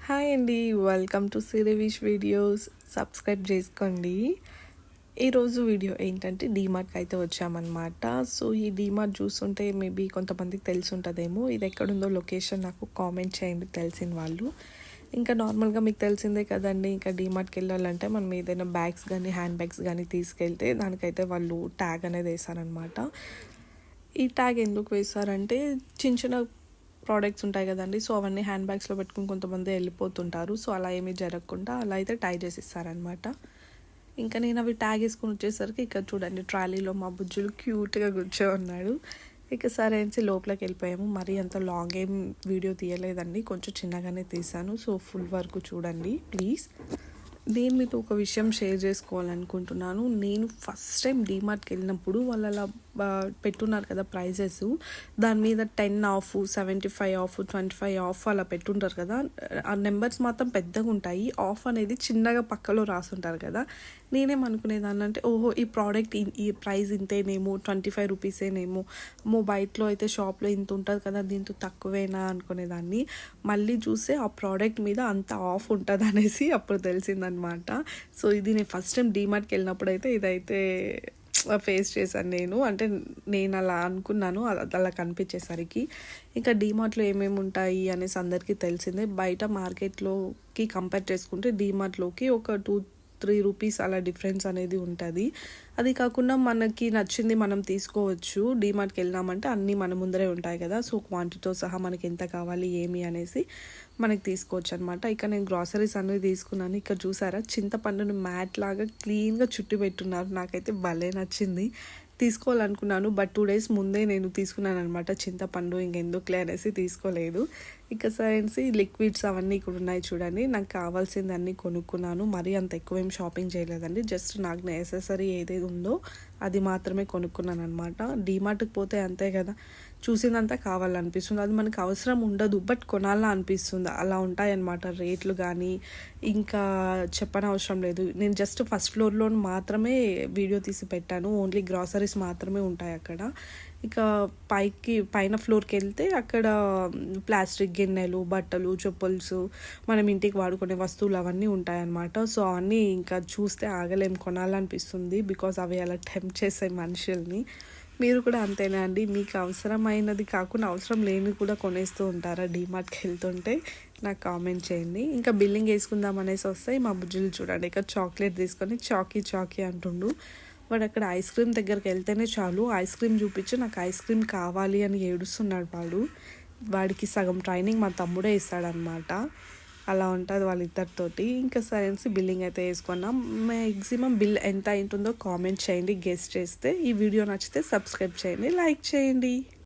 Hi అండి, welcome to సిరివిష్ videos. Subscribe చేసుకోండి. ఈరోజు వీడియో ఏంటంటే డీమార్ట్కి అయితే వచ్చామన్నమాట. సో ఈ డీమార్ట్ చూస్తుంటే మేబీ కొంతమందికి తెలిసి ఉంటుందేమో. ఇది ఎక్కడుందో లొకేషన్ నాకు కామెంట్ చేయండి తెలిసిన వాళ్ళు. ఇంకా నార్మల్గా మీకు తెలిసిందే కదండి, ఇంకా డీమార్ట్కి వెళ్ళాలంటే మనం ఏదైనా బ్యాగ్స్ కానీ హ్యాండ్ బ్యాగ్స్ కానీ తీసుకెళ్తే దానికైతే వాళ్ళు ట్యాగ్ అనేది వేస్తారనమాట. ఈ ట్యాగ్ ఎందుకు వేస్తారంటే చిన్న చిన్న ప్రోడక్ట్స్ ఉంటాయి కదండి, సో అవన్నీ హ్యాండ్ బ్యాగ్స్లో పెట్టుకుని కొంతమంది వెళ్ళిపోతుంటారు. సో అలా ఏమీ జరగకుండా అలా అయితే టై చేసి ఇస్తారనమాట. ఇంకా నేను అవి ట్యాగ్ వేసుకుని వచ్చేసరికి ఇక్కడ చూడండి, ట్రాలీలో మా బుజ్జులు క్యూట్గా కూర్చో ఉన్నాడు. ఇక సరే అనేసి లోపలికి వెళ్ళిపోయాము. మరీ అంత లాంగ్ ఏం వీడియో తీయలేదండి, కొంచెం చిన్నగానే తీసాను. సో ఫుల్ వరకు చూడండి ప్లీజ్. నేను మీతో ఒక విషయం షేర్ చేసుకోవాలనుకుంటున్నాను. నేను ఫస్ట్ టైం డీమార్ట్కి వెళ్ళినప్పుడు వాళ్ళు అలా పెట్టున్నారు కదా ప్రైజెస్, దాని మీద 10 ఆఫ్, 75 ఆఫ్, 25 ఆఫ్ అలా పెట్టుంటారు కదా. ఆ నెంబర్స్ మాత్రం పెద్దగా ఉంటాయి, ఆఫ్ అనేది చిన్నగా పక్కలో రాసుంటారు కదా. నేనేమనుకునేదాన్ని అంటే, ఓహో ఈ ప్రోడక్ట్ ఈ ప్రైస్ ఇంతేనేమో, 25 రూపీసేనేమో, బయటలో అయితే షాప్లో ఇంత ఉంటుంది కదా, దీంతో తక్కువేనా అనుకునేదాన్ని. మళ్ళీ చూస్తే ఆ ప్రోడక్ట్ మీద అంత ఆఫ్ ఉంటుంది అనేసి అప్పుడు తెలిసిందనమాట. సో ఇది నేను ఫస్ట్ టైం డీమార్ట్కి వెళ్ళినప్పుడు అయితే ఇదైతే ఫేస్ చేశాను నేను. అంటే నేను అలా అనుకున్నాను, అలా కనిపించేసరికి. ఇంకా డీమార్ట్లో ఏమేమి ఉంటాయి అనేసి అందరికీ తెలిసిందే. బయట మార్కెట్లోకి కంపేర్ చేసుకుంటే డీమార్ట్లోకి ఒక 2-3 రూపీస్ అలా డిఫరెన్స్ అనేది ఉంటుంది. అది కాకుండా మనకి నచ్చింది మనం తీసుకోవచ్చు. డీమార్ట్కి వెళ్ళినామంటే అన్నీ మన ముందరే ఉంటాయి కదా, సో క్వాంటిటీతో సహా మనకి ఎంత కావాలి ఏమి అనేసి మనకి తీసుకోవచ్చు అనమాట. ఇక నేను గ్రాసరీస్ అనేది తీసుకున్నాను. ఇక్కడ చూసారా, చింతపండును మ్యాట్ లాగా క్లీన్గా చుట్టి పెట్టున్నారు. నాకైతే భలే నచ్చింది, తీసుకోవాలనుకున్నాను. బట్ 2 డేస్ ముందే నేను తీసుకున్నాను అనమాట చింతపండు. ఇంకెందుకులే అనేసి తీసుకోలేదు. ఇక సైన్సీ లిక్విడ్స్ అవన్నీ ఇక్కడ ఉన్నాయి చూడండి. నాకు కావాల్సింది అన్నీ కొనుక్కున్నాను. మరీ అంత ఎక్కువ ఏం షాపింగ్ చేయలేదండి, జస్ట్ నాకు నెసెసరీ ఏదేది ఉందో అది మాత్రమే కొనుక్కున్నాను అనమాట. డీమార్ట్కి పోతే అంతే కదా, చూసిందంతా కావాలనిపిస్తుంది. అది మనకు అవసరం ఉండదు, బట్ కొనాలా అనిపిస్తుంది. అలా ఉంటాయన్నమాట రేట్లు కానీ. ఇంకా చెప్పనవసరం లేదు. నేను జస్ట్ ఫస్ట్ ఫ్లోర్లో మాత్రమే వీడియో తీసి పెట్టాను, ఓన్లీ గ్రాసరీస్ మాత్రమే ఉంటాయి అక్కడ. ఇక పైన ఫ్లోర్కి వెళ్తే అక్కడ ప్లాస్టిక్ గిన్నెలు, బట్టలు, చెప్పుల్స్, మనం ఇంటికి వాడుకునే వస్తువులు అవన్నీ ఉంటాయన్నమాట. సో అవన్నీ ఇంకా చూస్తే ఆగలేం, కొనాలనిపిస్తుంది. బికాజ్ అవి అలా టెంప్ట్ చేస్తాయి మనుషుల్ని. మీరు కూడా అంతేనా అండి? మీకు అవసరమైనది కాకుండా అవసరం లేనిది కూడా కొనేస్తూ ఉంటారా డీమార్ట్కి వెళ్తుంటే? నాకు కామెంట్ చేయండి. ఇంకా బిల్లింగ్ వేసుకుందాం అనేసి వస్తాయి మా బుజ్జులు చూడండి. ఇక చాక్లెట్ తీసుకొని చాకీ అంటుండు. వాడు అక్కడ ఐస్ క్రీమ్ దగ్గరికి వెళ్తేనే చాలు, ఐస్ క్రీమ్ చూపించి నాకు ఐస్ క్రీమ్ కావాలి అని ఏడుస్తున్నాడు. వాడికి సగం ట్రైనింగ్ మా తమ్ముడే ఇస్తాడనమాట. అలా ఉంటుంది వాళ్ళిద్దరితోటి. ఇంకా సైన్స్ బిల్లింగ్ అయితే వేసుకున్నాం. మ్యాక్సిమం బిల్ ఎంత అయింటుందో కామెంట్ చేయండి గెస్ చేస్తే. ఈ వీడియో నచ్చితే సబ్స్క్రైబ్ చేయండి, లైక్ చేయండి.